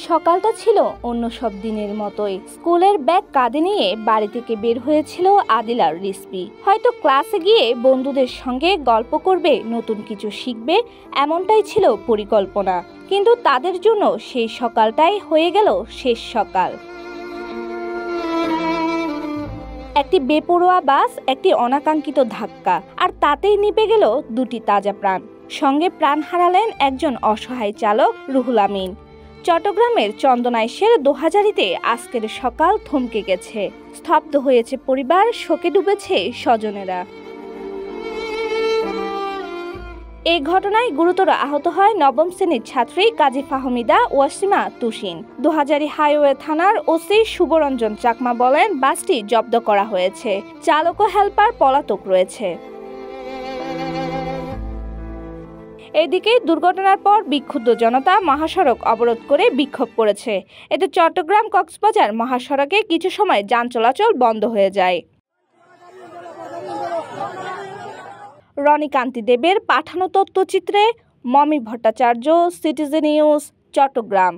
সকালটা ছিল অন্য সব দিনের মতোই। স্কুলের ব্যাগ কাঁধে নিয়ে বাড়ি থেকে বের হয়েছিল আদিল আর রিসপি। হয়তো ক্লাসে গিয়ে বন্ধুদের সঙ্গে গল্প করবে, নতুন কিছু শিখবে, এমনটাই ছিল পরিকল্পনা। কিন্তু তাদের জন্য সেই সকালটাই হয়ে গেল শেষ সকাল। একটি বেপরোয়া বাস, একটি অনাকাঙ্ক্ষিত ধাক্কা, আর তাতেই নিভে গেল দুটি তাজা প্রাণ। সঙ্গে প্রাণ হারালেন একজন অসহায় চালক, রুহুল আমিন। চট্টগ্রামের চন্দনাইশের দোহাজারীতে আজকের সকাল থমকে গেছে। স্তব্ধ হয়েছে পরিবার, শোকে ডুবেছে স্বজনেরা। এই ঘটনায় গুরুতর আহত হয় নবম শ্রেণীর ছাত্রী কাজী ফাহমিদা ওয়াসিমা তুসিন। দোহাজারী হাইওয়ে থানার ওসি শুভরঞ্জন চাকমা বলেন, বাসটি জব্দ করা হয়েছে, চালক ও হেলপার পলাতক রয়েছে। এদিকে দুর্ঘটনার পর বিক্ষুব্ধ জনতা মহাসড়ক অবরোধ করে বিক্ষোভ করেছে। এতে চট্টগ্রাম কক্সবাজার মহাসড়কে কিছু সময় যান চলাচল বন্ধ হয়ে যায়। রনিকান্তি দেবের পাঠানো তথ্যচিত্রে মমি ভট্টাচার্য, সিটিজেন নিউজ, চট্টগ্রাম।